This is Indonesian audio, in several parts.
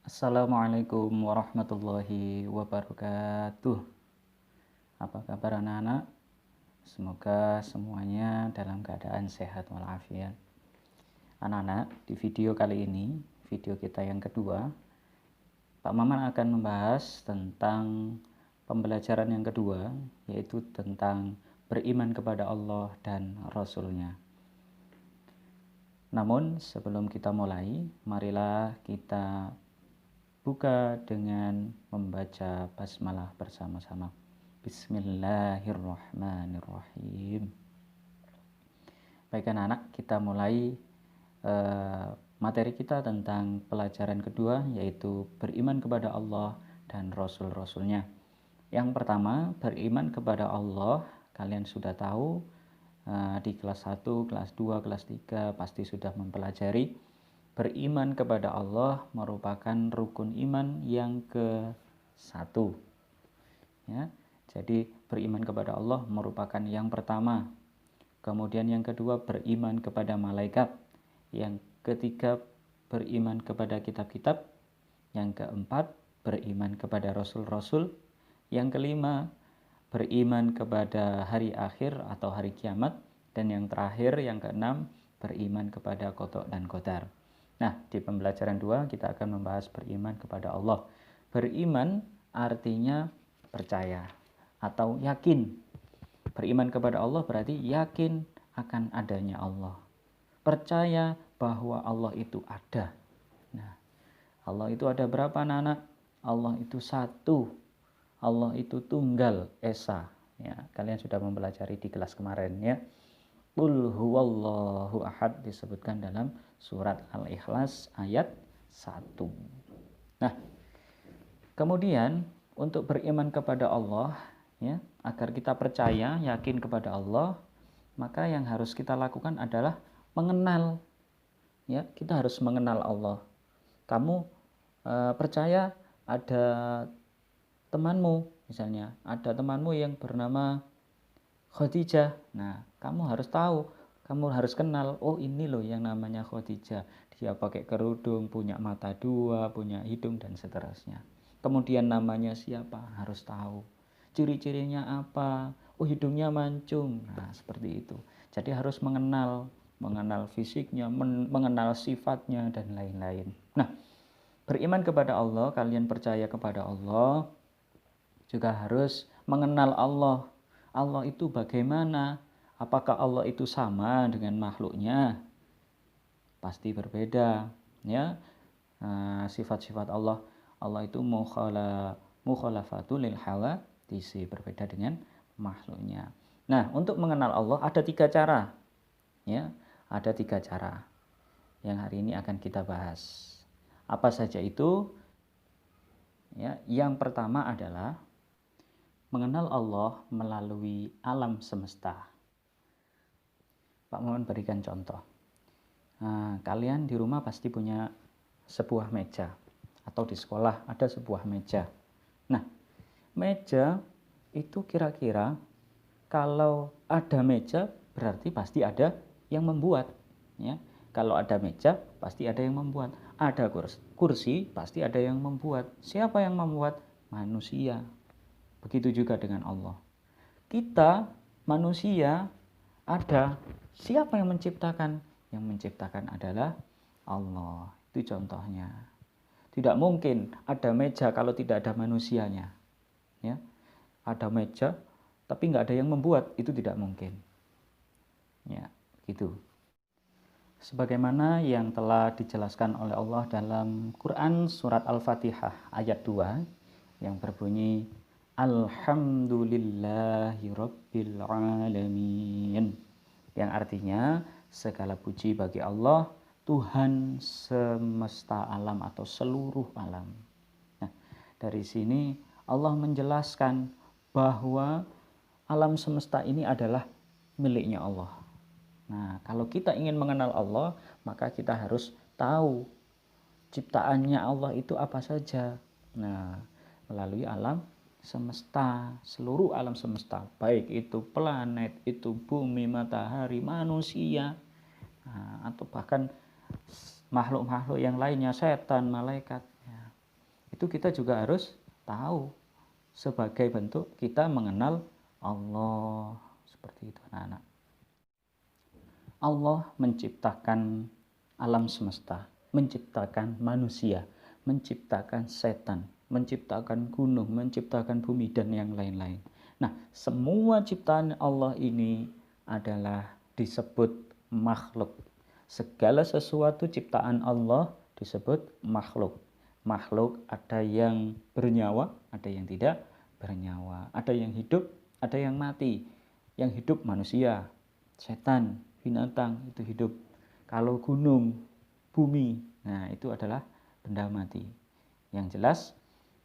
Assalamualaikum warahmatullahi wabarakatuh. Apa kabar anak-anak? Semoga semuanya dalam keadaan sehat walafiat. Anak-anak, di video kali ini, video kita yang kedua, Pak Maman akan membahas tentang pembelajaran yang kedua, yaitu tentang beriman kepada Allah dan Rasul-Nya. Namun sebelum kita mulai, marilah kita buka dengan membaca basmalah bersama-sama. Bismillahirrahmanirrahim. Baik anak-anak, kita mulai materi kita tentang pelajaran kedua, yaitu beriman kepada Allah dan Rasul-Rasulnya. Yang pertama, beriman kepada Allah. Kalian sudah tahu di kelas 1, kelas 2, kelas 3 pasti sudah mempelajari. Beriman kepada Allah merupakan rukun iman yang ke-1. Ya, jadi beriman kepada Allah merupakan yang pertama. Kemudian yang kedua, beriman kepada malaikat. Yang ketiga, beriman kepada kitab-kitab. Yang keempat, beriman kepada rasul-rasul. Yang kelima, beriman kepada hari akhir atau hari kiamat. Dan yang terakhir, yang keenam, beriman kepada qada dan qadar. Nah, di pembelajaran 2 kita akan membahas beriman kepada Allah. Beriman artinya percaya atau yakin. Beriman kepada Allah berarti yakin akan adanya Allah. Percaya bahwa Allah itu ada. Nah, Allah itu ada berapa anak-anak? Allah itu satu. Allah itu tunggal, esa. Ya, kalian sudah mempelajari di kelas kemarin ya. Qul huwallahu ahad disebutkan dalam surat Al-Ikhlas ayat 1. Nah, kemudian untuk beriman kepada Allah ya, agar kita percaya, yakin kepada Allah, maka yang harus kita lakukan adalah mengenal. Ya, kita harus mengenal Allah. Kamu percaya ada temanmu, misalnya ada temanmu yang bernama Khadijah. Nah, kamu harus tahu, kamu harus kenal, oh ini loh yang namanya Khadijah. Dia pakai kerudung, punya mata dua, punya hidung, dan seterusnya. Kemudian namanya siapa? Harus tahu. Ciri-cirinya apa? Oh, hidungnya mancung. Nah, seperti itu. Jadi harus mengenal fisiknya, mengenal sifatnya, dan lain-lain. Nah, beriman kepada Allah, kalian percaya kepada Allah, juga harus mengenal Allah. Allah itu bagaimana? Apakah Allah itu sama dengan makhluknya? Pasti berbeda, ya. Sifat-sifat Allah itu mukhalafatul lil hawadisi, berbeda dengan makhluknya. Nah, untuk mengenal Allah ada 3 cara. Ya, ada 3 cara yang hari ini akan kita bahas. Apa saja itu? Ya, yang pertama adalah mengenal Allah melalui alam semesta. Pak Maman berikan contoh. Nah, kalian di rumah pasti punya sebuah meja, atau di sekolah ada sebuah meja. Nah, meja itu kira-kira kalau ada meja berarti pasti ada yang membuat. Ya, kalau ada meja pasti ada yang membuat. Ada kursi pasti ada yang membuat. Siapa yang membuat? Manusia. Begitu juga dengan Allah. Kita manusia ada. Siapa yang menciptakan? Yang menciptakan adalah Allah. Itu contohnya. Tidak mungkin ada meja kalau tidak ada manusianya. Ya, ada meja tapi nggak ada yang membuat, itu tidak mungkin. Ya, gitu. Sebagaimana yang telah dijelaskan oleh Allah dalam Quran surat Al-Fatihah ayat 2 yang berbunyi Alhamdulillahi Rabbil Alamin, yang artinya segala puji bagi Allah, Tuhan semesta alam atau seluruh alam. Nah, dari sini Allah menjelaskan bahwa alam semesta ini adalah miliknya Allah. Nah, kalau kita ingin mengenal Allah, maka kita harus tahu ciptaannya Allah itu apa saja. Nah, melalui alam semesta, seluruh alam semesta, baik itu planet, itu bumi, matahari, manusia, atau bahkan makhluk-makhluk yang lainnya, setan, malaikat. itu kita juga harus tahu sebagai bentuk kita mengenal Allah. Seperti itu anak-anak. Allah menciptakan alam semesta, menciptakan manusia, menciptakan setan, menciptakan gunung, menciptakan bumi, dan yang lain-lain. Nah, semua ciptaan Allah ini adalah disebut makhluk. Segala sesuatu ciptaan Allah disebut makhluk. Makhluk ada yang bernyawa, ada yang tidak bernyawa, ada yang hidup, ada yang mati. Yang hidup manusia, setan, binatang itu hidup. Kalau gunung, bumi, nah itu adalah benda mati. Yang jelas,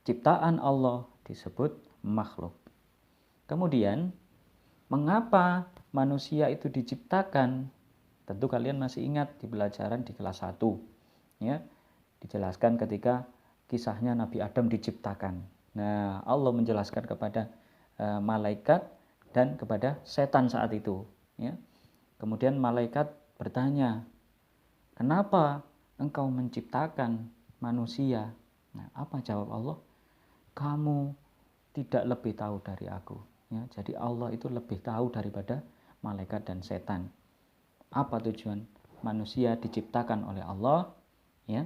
ciptaan Allah disebut makhluk. Kemudian, mengapa manusia itu diciptakan? Tentu kalian masih ingat di pelajaran di kelas 1. Ya, dijelaskan ketika kisahnya Nabi Adam diciptakan. Nah, Allah menjelaskan kepada malaikat dan kepada setan saat itu. Ya. Kemudian malaikat bertanya, kenapa engkau menciptakan manusia? Nah, apa jawab Allah? Kamu tidak lebih tahu dari aku. Ya, jadi Allah itu lebih tahu daripada malaikat dan setan. Apa tujuan manusia diciptakan oleh Allah? Ya,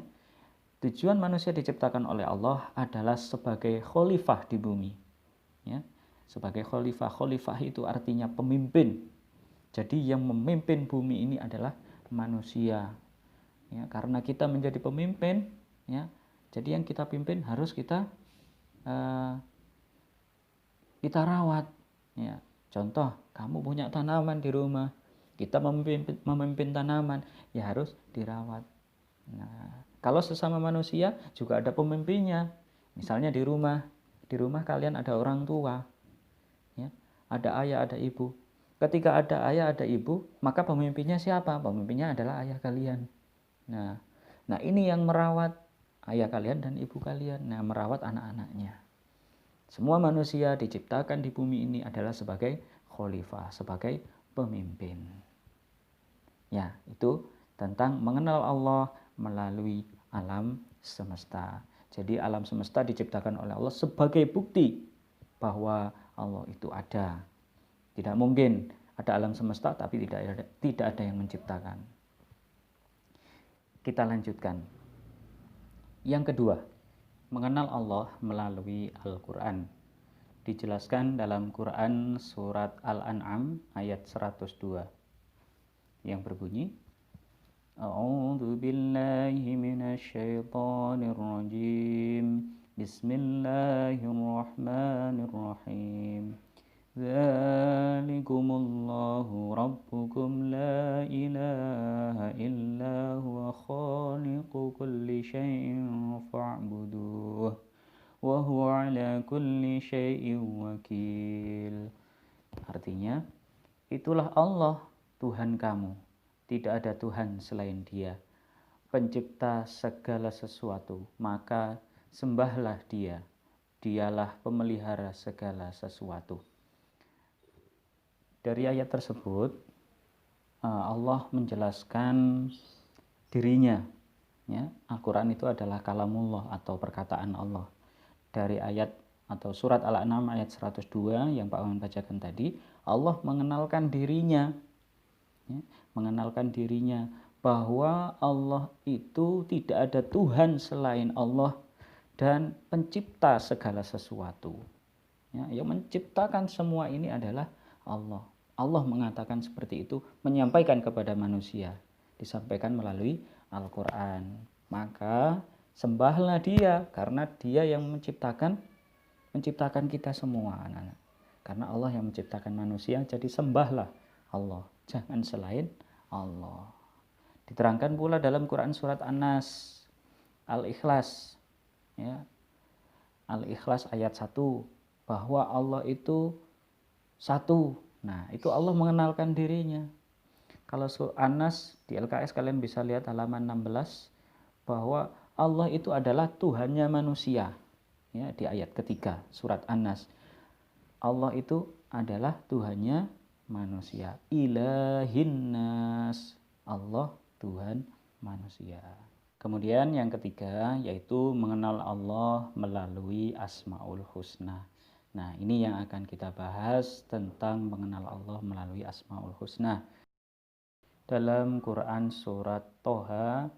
tujuan manusia diciptakan oleh Allah adalah sebagai khalifah di bumi. Ya, sebagai khalifah. Khalifah itu artinya pemimpin. Jadi yang memimpin bumi ini adalah manusia. Ya, karena kita menjadi pemimpin, ya, jadi yang kita pimpin harus kita rawat. Ya, contoh, kamu punya tanaman di rumah, kita memimpin tanaman, ya harus dirawat. Nah, kalau sesama manusia juga ada pemimpinnya. Misalnya di rumah kalian ada orang tua, ya, ada ayah, ada ibu. Ketika ada ayah, ada ibu, maka pemimpinnya siapa? Pemimpinnya adalah ayah kalian. Nah ini yang merawat ayah kalian dan ibu kalian. Nah, merawat anak-anaknya. Semua manusia diciptakan di bumi ini adalah sebagai khalifah, sebagai pemimpin. Ya, itu tentang mengenal Allah melalui alam semesta. Jadi alam semesta diciptakan oleh Allah sebagai bukti bahwa Allah itu ada. Tidak mungkin ada alam semesta tapi tidak ada yang menciptakan. Kita lanjutkan. Yang kedua, mengenal Allah melalui Al-Quran. Dijelaskan dalam Quran surat Al-An'am ayat 102 yang berbunyi, A'udzu billahi minasyaitonir rajim. Bismillahirrahmanirrahim. Dzalikumullahu rabbukum la ilaha illa huwa khaliqu kulli syai'in fa'buduh wa huwa ala kulli syai'in wakil. Artinya, itulah Allah Tuhan kamu, tidak ada Tuhan selain Dia, pencipta segala sesuatu, maka sembahlah Dia, Dialah pemelihara segala sesuatu. Dari ayat tersebut Allah menjelaskan dirinya. Ya, Al-Quran itu adalah kalamullah atau perkataan Allah. Dari ayat atau surat Al-An'am ayat 102 yang Pak Wawan bacakan tadi, Allah mengenalkan dirinya. Ya, mengenalkan dirinya bahwa Allah itu tidak ada Tuhan selain Allah dan pencipta segala sesuatu. Ya, yang menciptakan semua ini adalah Allah. Allah mengatakan seperti itu, menyampaikan kepada manusia, disampaikan melalui Al-Quran. Maka sembahlah Dia, karena Dia yang menciptakan kita semua, anak-anak. Karena Allah yang menciptakan manusia, jadi sembahlah Allah, jangan selain Allah. Diterangkan pula dalam Quran surat An-Nas, Al-Ikhlas, ya, Al-Ikhlas ayat 1, bahwa Allah itu satu. Nah, itu Allah mengenalkan dirinya. Kalau An-Nas di LKS kalian bisa lihat halaman 16 bahwa Allah itu adalah Tuhannya manusia. Ya, di ayat ketiga surat An-Nas. Allah itu adalah Tuhannya manusia. Ilahin nas. Allah Tuhan manusia. Kemudian yang ketiga yaitu mengenal Allah melalui Asmaul Husna. Nah, ini yang akan kita bahas tentang mengenal Allah melalui Asmaul Husna. Dalam Quran surat Toha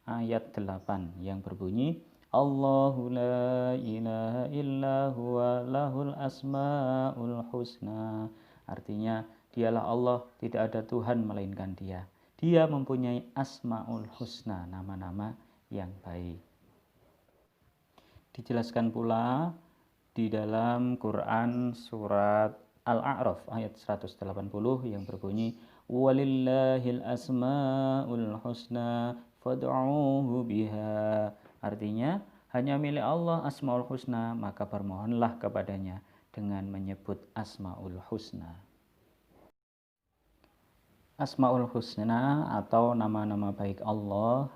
ayat 8 yang berbunyi Allahu la ilaha illa huwa lahul asmaul husna. Artinya dialah Allah, tidak ada Tuhan melainkan Dia. Dia mempunyai asmaul husna, nama-nama yang baik. Dijelaskan pula di dalam Quran surat Al-A'raf ayat 180 yang berbunyi walillahil asmaul husna fad'uuhu biha. Artinya hanya milik Allah asmaul husna, maka bermohonlah kepadanya dengan menyebut asmaul husna. Asmaul husna atau nama-nama baik Allah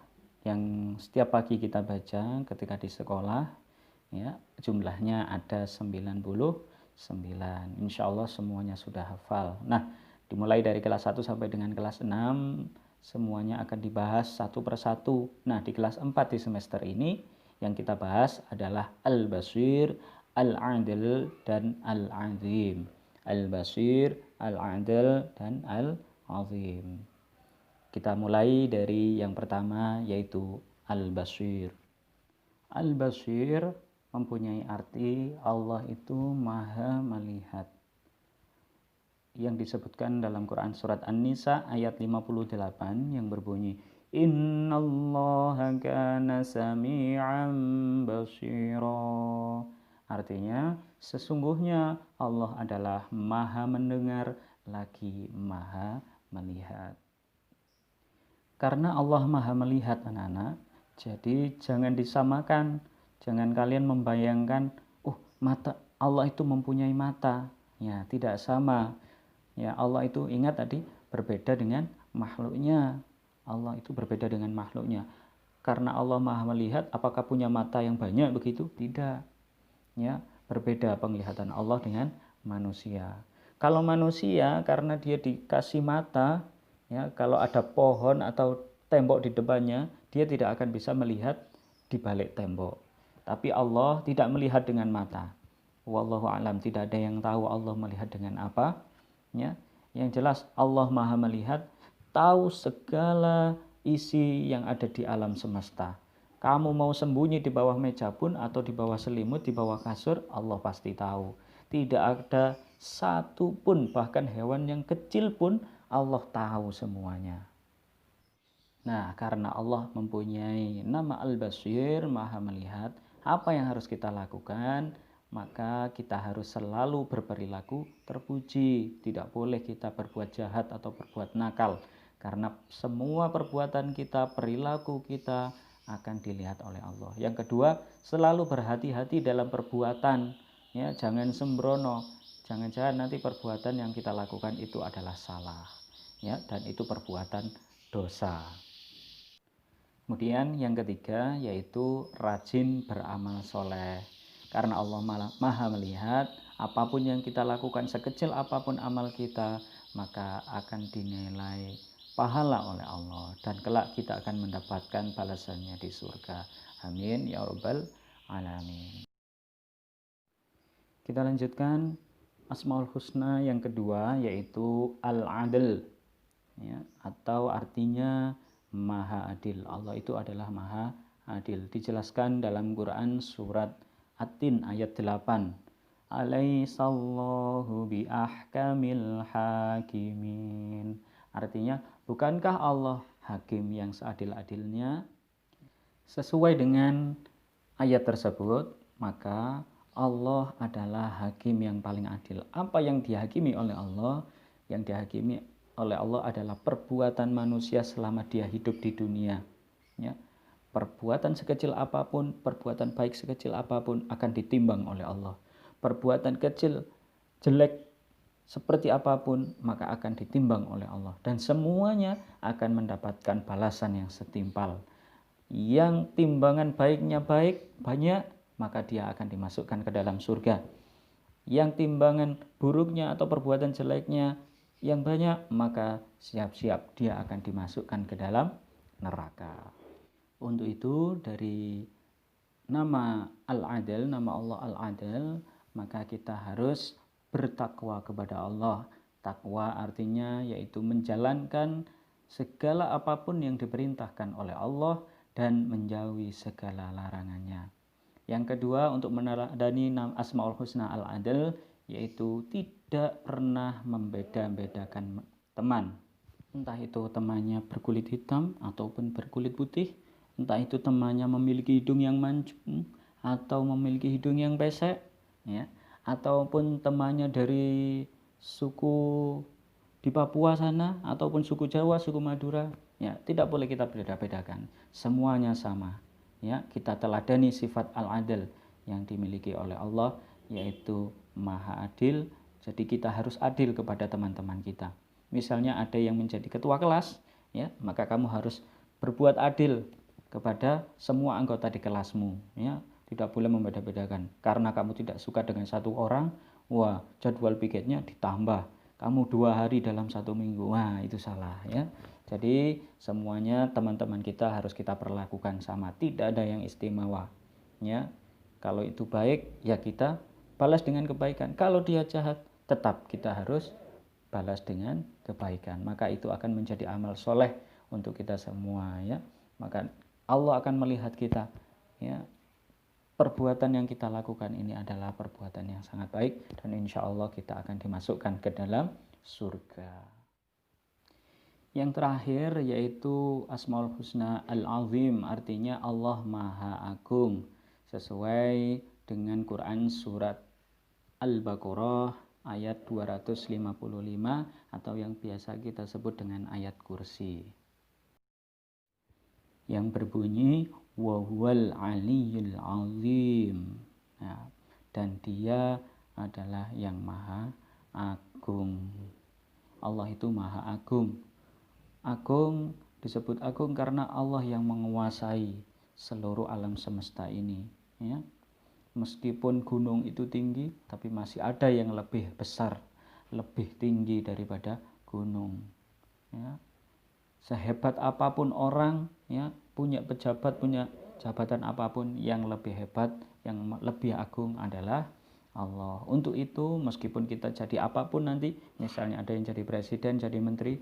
yang setiap pagi kita baca ketika di sekolah, ya, jumlahnya ada 99. Insya Allah semuanya sudah hafal. Nah, dimulai dari kelas 1 sampai dengan kelas 6 semuanya akan dibahas satu persatu. Nah, di kelas 4 di semester ini yang kita bahas adalah Al-Basir, Al-Adil, dan Al-Azim. Al-Basir, Al-Adil, dan Al-Azim. Kita mulai dari yang pertama yaitu Al-Basir. Al-Basir mempunyai arti Allah itu maha melihat. Yang disebutkan dalam Quran surat An-Nisa ayat 58 yang berbunyi Innallaha kana sami'an basira. Artinya sesungguhnya Allah adalah maha mendengar lagi maha melihat. Karena Allah maha melihat anak-anak, jadi jangan disamakan. Jangan kalian membayangkan, mata Allah itu mempunyai mata. Ya, tidak sama. Ya, Allah itu ingat tadi berbeda dengan makhluknya. Allah itu berbeda dengan makhluknya. Karena Allah maha melihat, apakah punya mata yang banyak begitu? Tidak. Ya, berbeda penglihatan Allah dengan manusia. Kalau manusia karena dia dikasih mata, ya, kalau ada pohon atau tembok di depannya, dia tidak akan bisa melihat di balik tembok. Tapi Allah tidak melihat dengan mata. Wallahu a'lam, tidak ada yang tahu Allah melihat dengan apa. Ya, yang jelas Allah maha melihat, tahu segala isi yang ada di alam semesta. Kamu mau sembunyi di bawah meja pun atau di bawah selimut, di bawah kasur, Allah pasti tahu. Tidak ada satu pun, bahkan hewan yang kecil pun Allah tahu semuanya. Nah, karena Allah mempunyai nama Al-Basir, maha melihat, apa yang harus kita lakukan? Maka kita harus selalu berperilaku terpuji. Tidak boleh kita berbuat jahat atau berbuat nakal. Karena semua perbuatan kita, perilaku kita akan dilihat oleh Allah. Yang kedua, selalu berhati-hati dalam perbuatan. Ya, jangan sembrono. Jangan-jangan nanti perbuatan yang kita lakukan itu adalah salah. Ya, dan itu perbuatan dosa. Kemudian yang ketiga yaitu rajin beramal soleh. Karena Allah maha melihat, apapun yang kita lakukan, sekecil apapun amal kita, maka akan dinilai pahala oleh Allah. Dan kelak kita akan mendapatkan balasannya di surga. Amin ya rabbal alamin. Kita lanjutkan Asmaul Husna yang kedua yaitu Al-Adil, ya, atau artinya maha adil. Allah itu adalah maha adil. Dijelaskan dalam Quran surat At-Tin ayat 8. Alaihissallahu bi ahkamil hakimin. Artinya, bukankah Allah hakim yang seadil-adilnya? Sesuai dengan ayat tersebut, maka Allah adalah hakim yang paling adil. Apa yang dihakimi oleh Allah? Yang dihakimi oleh Allah adalah perbuatan manusia selama dia hidup di dunia. Ya. Perbuatan sekecil apapun, perbuatan baik sekecil apapun akan ditimbang oleh Allah. Perbuatan kecil, jelek seperti apapun, maka akan ditimbang oleh Allah. Dan semuanya akan mendapatkan balasan yang setimpal. Yang timbangan baiknya banyak, maka dia akan dimasukkan ke dalam surga. Yang timbangan buruknya atau perbuatan jeleknya yang banyak, maka siap-siap dia akan dimasukkan ke dalam neraka. Untuk itu dari nama Al-Adil, nama Allah Al-Adil, maka kita harus bertakwa kepada Allah. Takwa artinya yaitu menjalankan segala apapun yang diperintahkan oleh Allah dan menjauhi segala larangannya. Yang kedua, untuk meneladani Asmaul Husna Al-Adil, yaitu tidak pernah membeda-bedakan teman. Entah itu temannya berkulit hitam ataupun berkulit putih, entah itu temannya memiliki hidung yang mancung atau memiliki hidung yang pesek, ya, ataupun temannya dari suku di Papua sana ataupun suku Jawa, suku Madura, ya, tidak boleh kita beda-bedakan. Semuanya sama. Ya, kita teladani sifat al-adil yang dimiliki oleh Allah, yaitu maha adil. Jadi kita harus adil kepada teman-teman kita. Misalnya ada yang menjadi ketua kelas, ya, maka kamu harus berbuat adil kepada semua anggota di kelasmu, ya. Tidak boleh membeda-bedakan. Karena kamu tidak suka dengan satu orang, wah, jadwal piketnya ditambah. Kamu 2 hari dalam 1 minggu, wah, itu salah, ya. Jadi semuanya teman-teman kita harus kita perlakukan sama, tidak ada yang istimewa, ya. Kalau itu baik, ya kita balas dengan kebaikan. Kalau dia jahat, tetap kita harus balas dengan kebaikan. Maka itu akan menjadi amal soleh untuk kita semua, ya. Maka Allah akan melihat kita, ya. Perbuatan yang kita lakukan ini adalah perbuatan yang sangat baik, dan insya Allah kita akan dimasukkan ke dalam surga. Yang terakhir yaitu Asmaul Husna Al-Azim, artinya Allah Maha Agung, sesuai dengan Quran surat Al-Baqarah ayat 255 atau yang biasa kita sebut dengan ayat kursi, yang berbunyi wa huwal aliyyul azim. Nah, dan dia adalah yang maha agung. Allah itu maha agung. Agung disebut agung karena Allah yang menguasai seluruh alam semesta ini, ya. Meskipun gunung itu tinggi, tapi masih ada yang lebih besar, lebih tinggi daripada gunung, ya. Sehebat apapun orang, ya, punya pejabat, punya jabatan apapun, yang lebih hebat, yang lebih agung adalah Allah. Untuk itu meskipun kita jadi apapun nanti, misalnya ada yang jadi presiden, jadi menteri,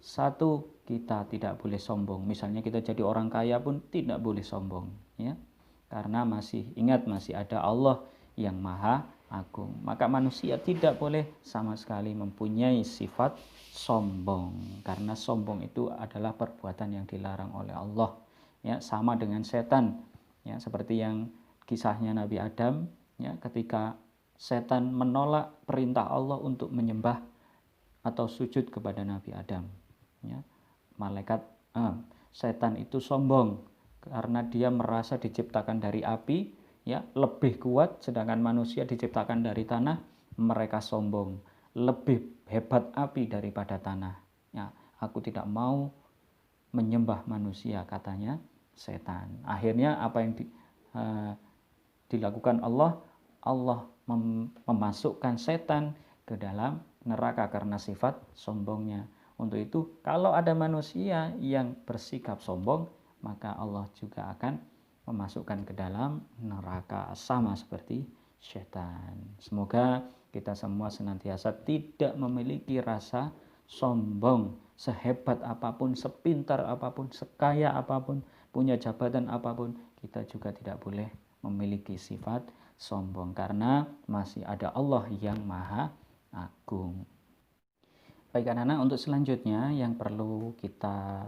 satu, kita tidak boleh sombong. Misalnya kita jadi orang kaya pun tidak boleh sombong, ya. Karena masih ingat, masih ada Allah yang maha agung. Maka manusia tidak boleh sama sekali mempunyai sifat sombong, karena sombong itu adalah perbuatan yang dilarang oleh Allah, ya. Sama dengan setan, ya, seperti yang kisahnya Nabi Adam, ya, ketika setan menolak perintah Allah untuk menyembah atau sujud kepada Nabi Adam, ya. Setan itu sombong karena dia merasa diciptakan dari api, ya, lebih kuat, sedangkan manusia diciptakan dari tanah. Mereka sombong, lebih hebat api daripada tanah, ya. Aku tidak mau menyembah manusia, katanya setan. Akhirnya apa yang dilakukan Allah? Allah memasukkan setan ke dalam neraka karena sifat sombongnya. Untuk itu kalau ada manusia yang bersikap sombong, maka Allah juga akan memasukkan ke dalam neraka, sama seperti setan. Semoga kita semua senantiasa tidak memiliki rasa sombong. Sehebat apapun, sepintar apapun, sekaya apapun, punya jabatan apapun, kita juga tidak boleh memiliki sifat sombong, karena masih ada Allah yang maha agung. Baik anak-anak, untuk selanjutnya yang perlu kita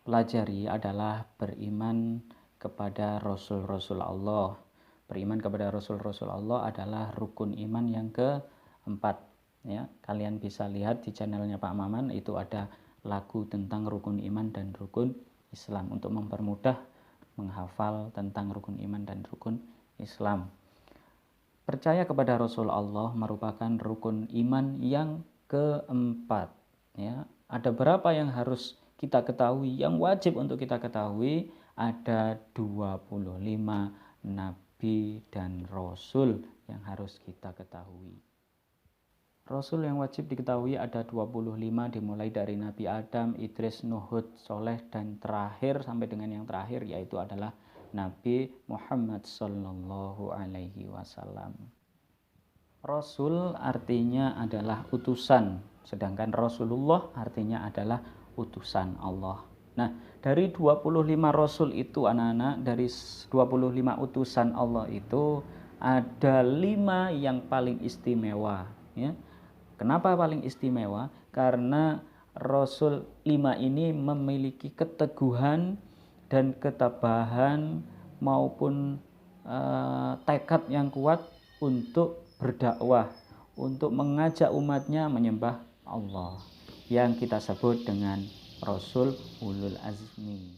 pelajari adalah beriman kepada Rasul-Rasul Allah. Beriman kepada Rasul-Rasul Allah adalah rukun iman yang keempat, ya. Kalian bisa lihat di channelnya Pak Maman, itu ada lagu tentang rukun iman dan rukun Islam untuk mempermudah menghafal tentang rukun iman dan rukun Islam. Percaya kepada Rasul Allah merupakan rukun iman yang keempat, ya. Ada berapa yang harus kita ketahui, yang wajib untuk kita ketahui? Ada 25 nabi dan rasul yang harus kita ketahui. Rasul yang wajib diketahui ada 25, dimulai dari Nabi Adam, Idris, Nuh, Hud, Soleh, dan terakhir sampai dengan yang terakhir yaitu adalah Nabi Muhammad Sallallahu Alaihi Wasallam. Rasul artinya adalah utusan, sedangkan Rasulullah artinya adalah utusan Allah. Nah, dari 25 Rasul itu anak-anak, dari 25 utusan Allah itu ada 5 yang paling istimewa, ya. Kenapa paling istimewa? Karena Rasul 5 ini memiliki keteguhan dan ketabahan maupun tekad yang kuat untuk berdakwah, untuk mengajak umatnya menyembah Allah, yang kita sebut dengan Rasul Ulul Azmi.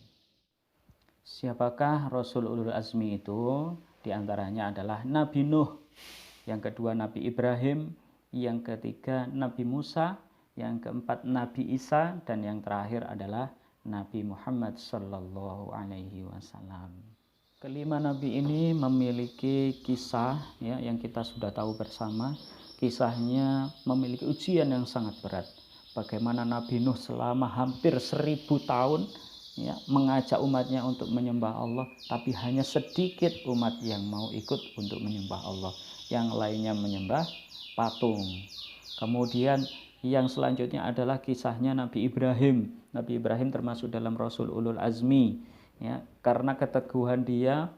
Siapakah Rasul Ulul Azmi itu? Di antaranya adalah Nabi Nuh, yang kedua Nabi Ibrahim, yang ketiga Nabi Musa, yang keempat Nabi Isa, dan yang terakhir adalah Nabi Muhammad Sallallahu Alaihi Wasallam. Kelima Nabi ini memiliki kisah ya, yang kita sudah tahu bersama. Kisahnya memiliki ujian yang sangat berat. Bagaimana Nabi Nuh selama hampir 1000 tahun ya, mengajak umatnya untuk menyembah Allah, tapi hanya sedikit umat yang mau ikut untuk menyembah Allah. Yang lainnya menyembah patung. Kemudian yang selanjutnya adalah kisahnya Nabi Ibrahim. Nabi Ibrahim termasuk dalam Rasul Ulul Azmi ya, karena keteguhan dia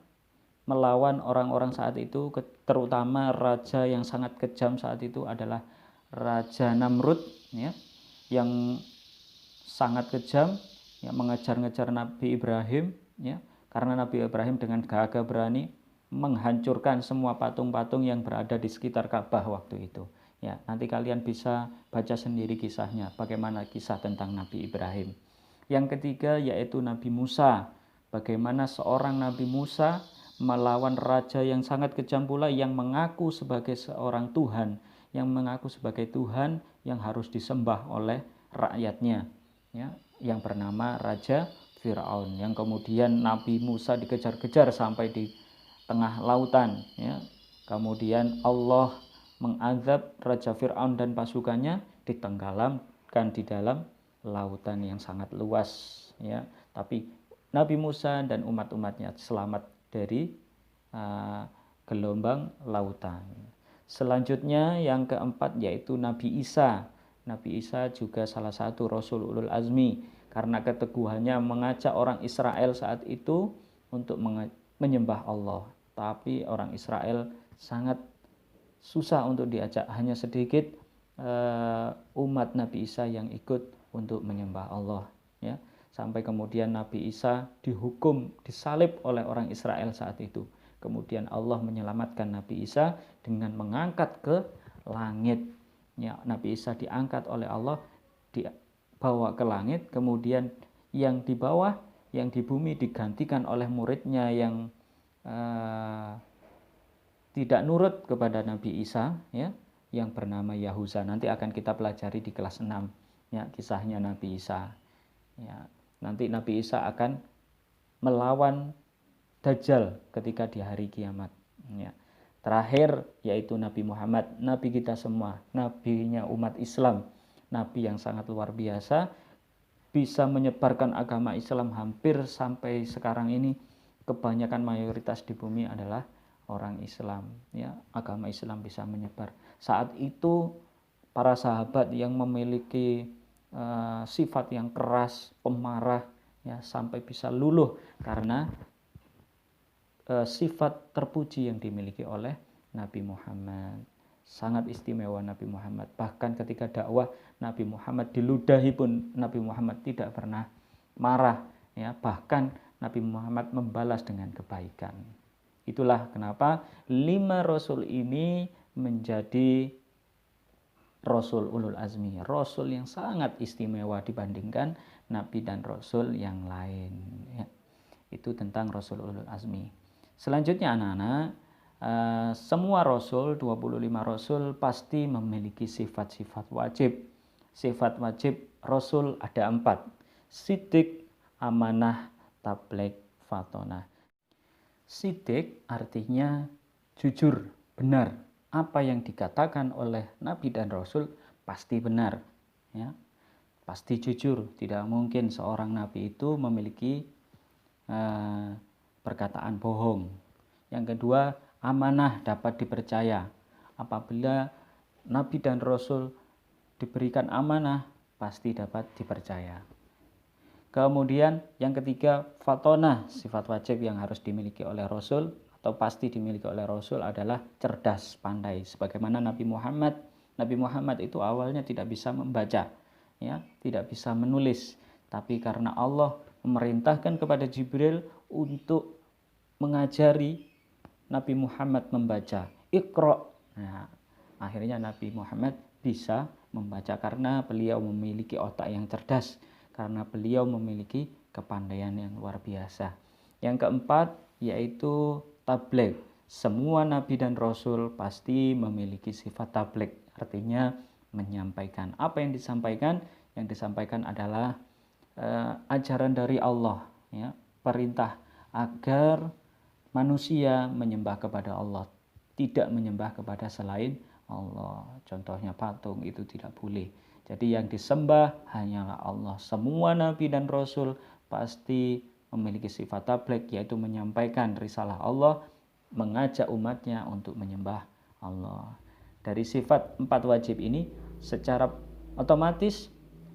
melawan orang-orang saat itu, terutama raja yang sangat kejam saat itu adalah Raja Namrud ya, yang sangat kejam ya, mengejar-ngejar Nabi Ibrahim ya, karena Nabi Ibrahim dengan gagah berani menghancurkan semua patung-patung yang berada di sekitar Ka'bah waktu itu. Ya, nanti kalian bisa baca sendiri kisahnya, bagaimana kisah tentang Nabi Ibrahim. Yang ketiga yaitu Nabi Musa. Bagaimana seorang Nabi Musa melawan raja yang sangat kejam pula, yang mengaku sebagai seorang Tuhan, yang mengaku sebagai Tuhan yang harus disembah oleh rakyatnya, ya, yang bernama Raja Fir'aun, yang kemudian Nabi Musa dikejar-kejar sampai di tengah lautan ya. Kemudian Allah mengazab Raja Fir'aun dan pasukannya, ditenggelamkan di dalam lautan yang sangat luas ya. Tapi Nabi Musa dan umat-umatnya selamat dari gelombang lautan. Selanjutnya yang keempat yaitu Nabi Isa. Nabi Isa juga salah satu Rasul Ulul Azmi, karena keteguhannya mengajak orang Israel saat itu untuk menyembah Allah. Tapi orang Israel sangat susah untuk diajak, hanya sedikit umat Nabi Isa yang ikut untuk menyembah Allah ya. Sampai kemudian Nabi Isa dihukum, disalib oleh orang Israel saat itu. Kemudian Allah menyelamatkan Nabi Isa dengan mengangkat ke langit ya. Nabi Isa diangkat oleh Allah, dibawa ke langit, kemudian yang di bawah, yang di bumi digantikan oleh muridnya yang tidak nurut kepada Nabi Isa ya, yang bernama Yahuza. Nanti akan kita pelajari di kelas 6 ya, kisahnya Nabi Isa ya. Nanti Nabi Isa akan melawan Dajjal ketika di hari kiamat ya. Terakhir yaitu Nabi Muhammad, Nabi kita semua, nabinya umat Islam, Nabi yang sangat luar biasa, bisa menyebarkan agama Islam hampir sampai sekarang ini. Kebanyakan mayoritas di bumi adalah orang Islam ya. Agama Islam bisa menyebar. Saat itu para sahabat yang memiliki sifat yang keras, pemarah ya, sampai bisa luluh karena sifat terpuji yang dimiliki oleh Nabi Muhammad. Sangat istimewa Nabi Muhammad. Bahkan ketika dakwah Nabi Muhammad diludahi pun Nabi Muhammad tidak pernah marah ya. Bahkan Nabi Muhammad membalas dengan kebaikan. Itulah kenapa 5 Rasul ini menjadi Rasul Ulul Azmi, Rasul yang sangat istimewa dibandingkan Nabi dan Rasul yang lain ya. Itu tentang Rasul Ulul Azmi. Selanjutnya anak-anak, semua Rasul, 25 Rasul pasti memiliki sifat-sifat wajib. Sifat wajib Rasul ada 4. Siddiq, amanah, tabligh, fatonah. Siddiq artinya jujur, benar apa yang dikatakan oleh Nabi dan Rasul pasti benar, ya, pasti jujur. Tidak mungkin seorang Nabi itu memiliki perkataan bohong. Yang kedua, amanah dapat dipercaya. Apabila Nabi dan Rasul diberikan amanah, pasti dapat dipercaya. Kemudian yang ketiga, fatonah, sifat wajib yang harus dimiliki oleh Rasul atau pasti dimiliki oleh Rasul adalah cerdas, pandai. Sebagaimana Nabi Muhammad itu awalnya tidak bisa membaca, ya, tidak bisa menulis, tapi karena Allah memerintahkan kepada Jibril untuk mengajari Nabi Muhammad membaca, Iqra. Nah, akhirnya Nabi Muhammad bisa membaca karena beliau memiliki otak yang cerdas, karena beliau memiliki kepandaian yang luar biasa. Yang keempat yaitu tabligh. Semua nabi dan rasul pasti memiliki sifat tabligh, artinya menyampaikan. Apa yang disampaikan? Yang disampaikan adalah ajaran dari Allah, ya, perintah agar manusia menyembah kepada Allah, tidak menyembah kepada selain Allah. Contohnya patung itu tidak boleh. Jadi yang disembah hanyalah Allah. Semua nabi dan rasul pasti memiliki sifat tabligh, yaitu menyampaikan risalah Allah, mengajak umatnya untuk menyembah Allah. Dari sifat 4 wajib ini secara otomatis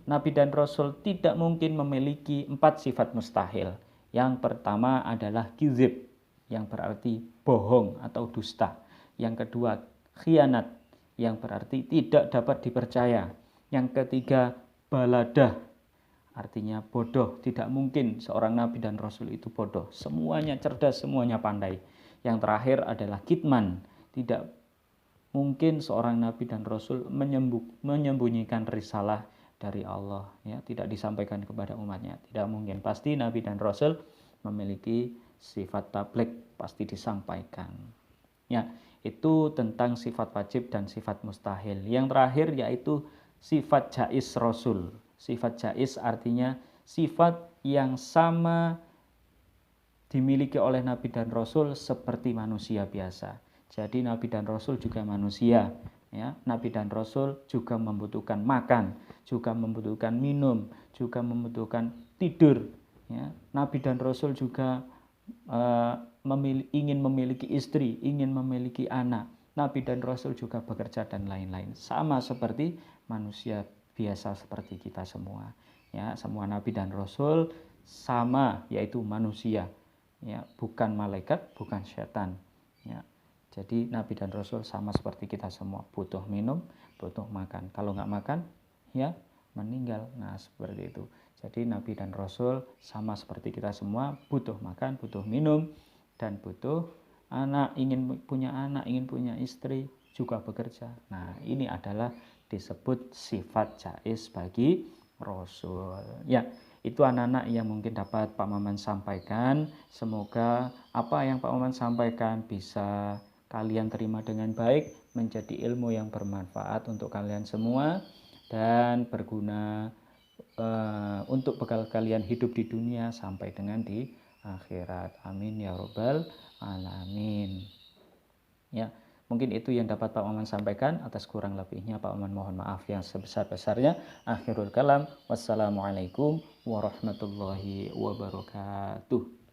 nabi dan rasul tidak mungkin memiliki 4 sifat mustahil. Yang pertama adalah kizib, yang berarti bohong atau dusta. Yang kedua, khianat, yang berarti tidak dapat dipercaya. Yang ketiga, baladah, artinya bodoh. Tidak mungkin seorang nabi dan rasul itu bodoh. Semuanya cerdas, semuanya pandai. Yang terakhir adalah kitman. Tidak mungkin seorang nabi dan rasul menyembunyikan risalah dari Allah, ya, tidak disampaikan kepada umatnya. Tidak mungkin. Pasti nabi dan rasul memiliki sifat tabligh, pasti disampaikan. Ya, itu tentang sifat wajib dan sifat mustahil. Yang terakhir yaitu sifat jaiz rasul. Sifat jaiz artinya sifat yang sama dimiliki oleh nabi dan rasul seperti manusia biasa. Jadi nabi dan rasul juga manusia, ya. Nabi dan rasul juga membutuhkan makan, juga membutuhkan minum, juga membutuhkan tidur, ya. Nabi dan rasul juga ingin memiliki istri, ingin memiliki anak. Nabi dan rasul juga bekerja dan lain-lain. Sama seperti manusia biasa seperti kita semua. Ya, semua nabi dan rasul sama, yaitu manusia. Ya, bukan malaikat, bukan setan. Ya. Jadi nabi dan rasul sama seperti kita semua, butuh minum, butuh makan. Kalau nggak makan, ya meninggal. Nah, seperti itu. Jadi nabi dan rasul sama seperti kita semua, butuh makan, butuh minum, dan butuh anak, ingin punya anak, ingin punya istri, juga bekerja. Nah, ini adalah disebut sifat jaiz bagi rasul. Ya, itu anak-anak yang mungkin dapat Pak Maman sampaikan. Semoga apa yang Pak Maman sampaikan bisa kalian terima dengan baik, menjadi ilmu yang bermanfaat untuk kalian semua dan berguna untuk bekal kalian hidup di dunia sampai dengan di akhirat. Amin ya robbal alamin. Ya, mungkin itu yang dapat Pak Maman sampaikan. Atas kurang lebihnya Pak Maman mohon maaf yang sebesar-besarnya. Akhirul kalam, wassalamualaikum warahmatullahi wabarakatuh.